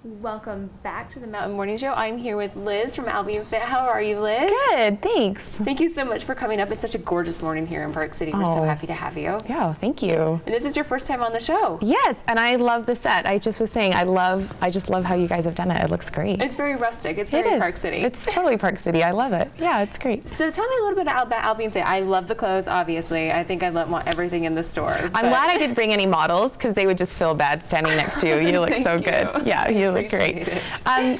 Welcome back to the Mountain Morning Show. I'm here with Liz from Albion Fit. How are you, Liz? Good, thanks. Thank you so much for coming up. It's such a gorgeous morning here in Park City. We're so happy to have you. Yeah, thank you. And this is your first time on the show. Yes, and I love the set. I just was saying, I just love how you guys have done it. It looks great. It's very rustic. It's very Park City. It's totally Park City. I love it. Yeah, it's great. So tell me a little bit about Albion Fit. I love the clothes, obviously. I think I want everything in the store. I'm glad I didn't bring any models because they would just feel bad standing next to you. You look so good. Yeah, you look great.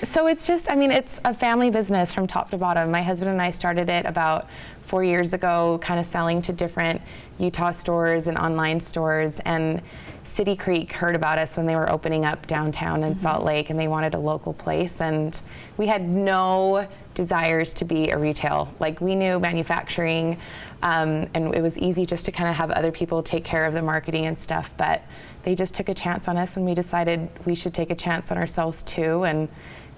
So it's just, it's a family business from top to bottom. My husband and I started it about 4 years ago, kind of selling to different Utah stores and online stores. And City Creek heard about us when they were opening up downtown in Salt Lake, and they wanted a local place. And we had no desires to be a retail. Like, we knew manufacturing, and it was easy just to kind of have other people take care of the marketing and stuff. But they just took a chance on us, and we decided we should take a chance on ourselves too. And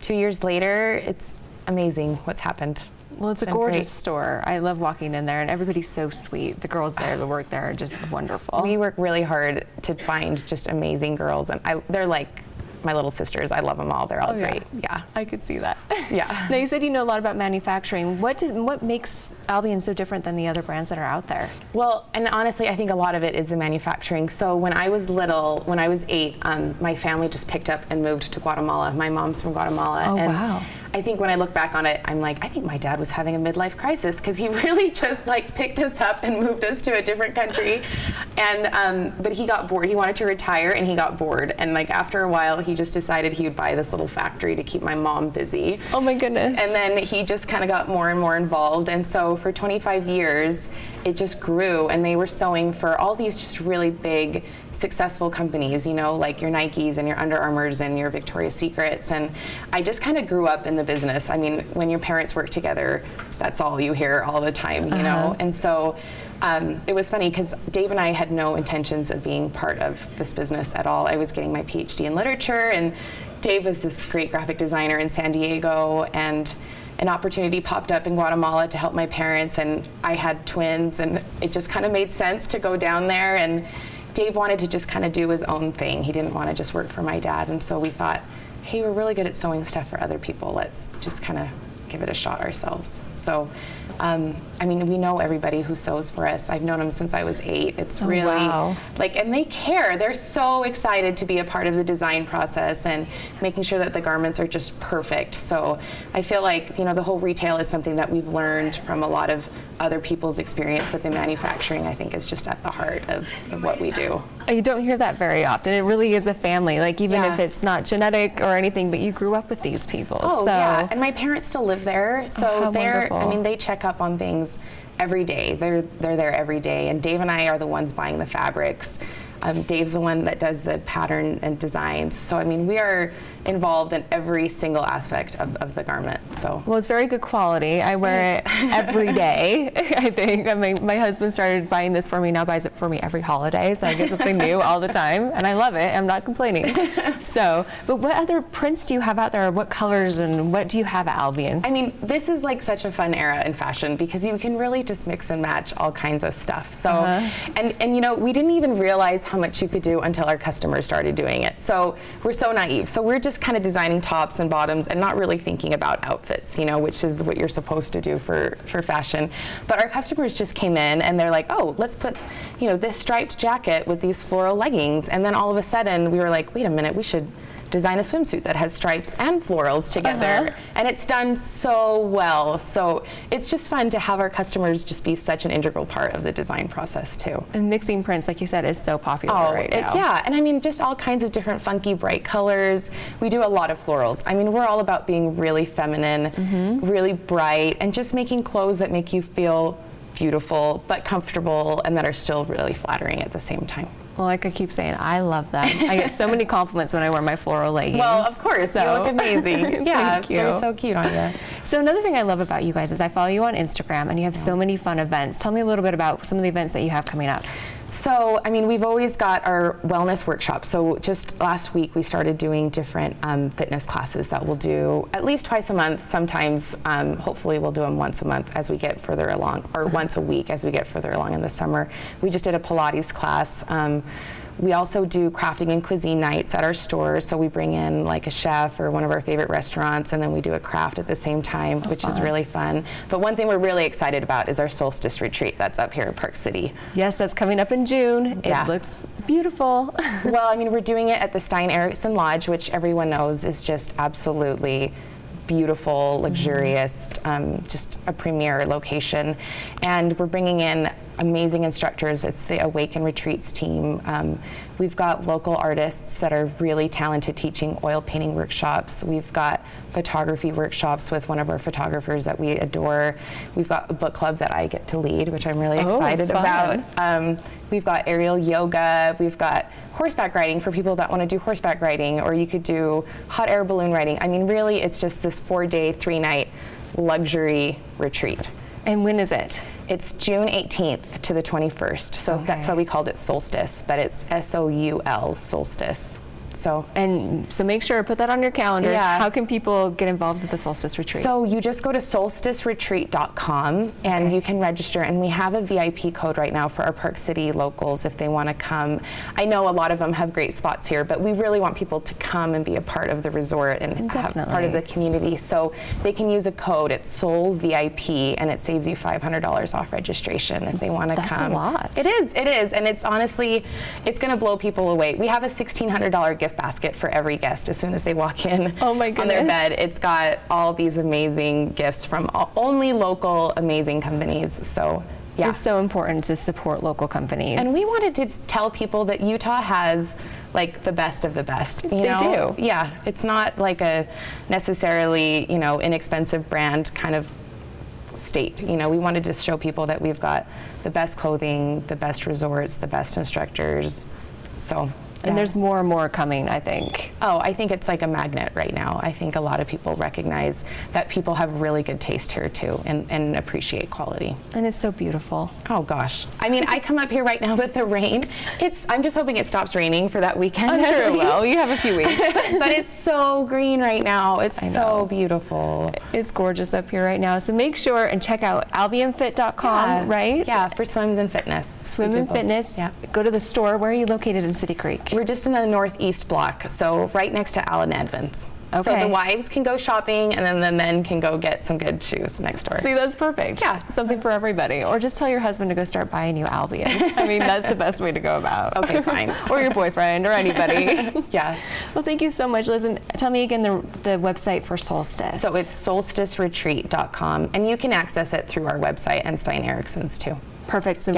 2 years later, it's amazing what's happened. Well, it's a gorgeous store. I love walking in there, and everybody's so sweet. The girls there that work there are just wonderful. We work really hard to find just amazing girls, and they're like my little sisters. I love them all. They're all great. Yeah. I could see that. Yeah. Now, you said you know a lot about manufacturing. What makes Albion so different than the other brands that are out there? Well, and honestly, I think a lot of it is the manufacturing. So when I was little, when I was 8, my family just picked up and moved to Guatemala. My mom's from Guatemala. Oh, and wow. I think when I look back on it, I'm like, I think my dad was having a midlife crisis because he really just picked us up and moved us to a different country. And but he got bored. He wanted to retire, and he got bored. And after a while, he just decided he would buy this little factory to keep my mom busy. Oh my goodness. And then he just kind of got more and more involved. And so for 25 years, it just grew, and they were sewing for all these just really big, successful companies, like your Nikes and your Under Armours and your Victoria's Secrets. And I just kind of grew up in the business. I mean, when your parents work together, that's all you hear all the time, you know? And so it was funny because Dave and I had no intentions of being part of this business at all. I was getting my PhD in literature, and Dave was this great graphic designer in San Diego, and an opportunity popped up in Guatemala to help my parents, and I had twins, and it just kind of made sense to go down there. And Dave wanted to just kind of do his own thing. He didn't want to just work for my dad, and so we thought, hey, we're really good at sewing stuff for other people. Let's just kind of give it a shot ourselves. So, we know everybody who sews for us. I've known them since I was 8. It's really and they care. They're so excited to be a part of the design process and making sure that the garments are just perfect. So I feel like, the whole retail is something that we've learned from a lot of other people's experience, but the manufacturing, I think, is just at the heart of what we do. You don't hear that very often. It really is a family, even if it's not genetic or anything, but you grew up with these people. Oh, yeah. And my parents still live there, so they check up on things every day. They're there every day, and Dave and I are the ones buying the fabrics. Dave's the one that does the pattern and designs. So, we are involved in every single aspect of the garment. So. Well, it's very good quality. I wear it every day, I think. My husband started buying this for me, now buys it for me every holiday, so I get something new all the time, and I love it. I'm not complaining. But what other prints do you have out there? What colors, and what do you have at Albion? This is such a fun era in fashion because you can really just mix and match all kinds of stuff. So, and we didn't even realize how much you could do until our customers started doing it. So we're so naive. So we're just kind of designing tops and bottoms and not really thinking about outfits, which is what you're supposed to do for fashion. But our customers just came in and they're like, oh, let's put, this striped jacket with these floral leggings. And then all of a sudden we were like, wait a minute, we should design a swimsuit that has stripes and florals together. And it's done so well. So it's just fun to have our customers just be such an integral part of the design process too. And mixing prints, like you said, is so popular right now. Yeah, and just all kinds of different funky, bright colors. We do a lot of florals. We're all about being really feminine, really bright, and just making clothes that make you feel beautiful, but comfortable, and that are still really flattering at the same time. Well, like I keep saying, I love them. I get so many compliments when I wear my floral leggings. Well, of course, you look amazing. Yeah, Thank you. They're so cute on you. So another thing I love about you guys is I follow you on Instagram, and you have so many fun events. Tell me a little bit about some of the events that you have coming up. So, we've always got our wellness workshops. So just last week, we started doing different fitness classes that we'll do at least twice a month. Sometimes, hopefully, we'll do them once a month as we get further along, or once a week as we get further along in the summer. We just did a Pilates class We also do crafting and cuisine nights at our stores. So we bring in like a chef or one of our favorite restaurants, and then we do a craft at the same time, which is really fun. But one thing we're really excited about is our solstice retreat that's up here in Park City. Yes, that's coming up in June. Yeah. It looks beautiful. Well, I mean, we're doing it at the Stein Eriksen Lodge, which everyone knows is just absolutely beautiful, luxurious, just a premier location. And we're bringing in amazing instructors. It's the Awaken Retreats team. We've got local artists that are really talented teaching oil painting workshops. We've got photography workshops with one of our photographers that we adore. We've got a book club that I get to lead, which I'm really excited about. We've got aerial yoga. We've got horseback riding for people that want to do horseback riding, or you could do hot air balloon riding. I mean, really, it's just this 4-day, 3-night luxury retreat. And when is it? It's June 18th to the 21st. So that's why we called it Solstice, but it's S-O-U-L, Solstice. So make sure to put that on your calendars. Yeah. How can people get involved with the Solstice Retreat? So you just go to solsticeretreat.com and you can register, and we have a VIP code right now for our Park City locals if they want to come. I know a lot of them have great spots here, but we really want people to come and be a part of the resort and have part of the community. So they can use a code. It's SOLVIP, and it saves you $500 off registration if they want to come. That's a lot. It is, and it's honestly, it's going to blow people away. We have a $1,600 gift basket for every guest as soon as they walk in on their bed. It's got all these amazing gifts from only local amazing companies. So yeah, it's so important to support local companies. And we wanted to tell people that Utah has like the best of the best. They do. Yeah, it's not like a necessarily inexpensive brand kind of state. We wanted to show people that we've got the best clothing, the best resorts, the best instructors. So. And there's more and more coming, I think. Oh, I think it's like a magnet right now. I think a lot of people recognize that people have really good taste here too, and appreciate quality. And it's so beautiful. Oh gosh. I mean, I come up here right now with the rain. I'm just hoping it stops raining for that weekend. I'm sure it will. You have a few weeks. But it's so green right now. It's so beautiful. It's gorgeous up here right now. So make sure and check out albionfit.com, right? Yeah, for swims and fitness. Swim and fitness. Yeah. Go to the store. Where are you located in City Creek? We're just in the northeast block, so right next to Allen Edmonds. Okay. So the wives can go shopping, and then the men can go get some good shoes next door. See, that's perfect. Yeah. Something for everybody. Or just tell your husband to go start buying you Albion. I mean, that's the best way to go about. Okay, fine. Or your boyfriend, or anybody. Yeah. Well, thank you so much, Liz. And tell me again the website for Solstice. So it's solsticeretreat.com, and you can access it through our website and Stein Eriksen's too. Perfect. So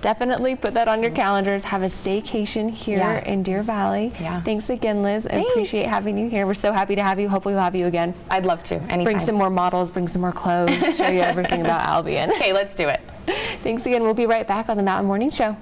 definitely put that on your calendars. Have a staycation here in Deer Valley. Yeah. Thanks again, Liz. I appreciate having you here. We're so happy to have you. Hopefully we'll have you again. I'd love to. Anytime. Bring some more models, bring some more clothes, show you everything about Albion. Okay, let's do it. Thanks again. We'll be right back on the Mountain Morning Show.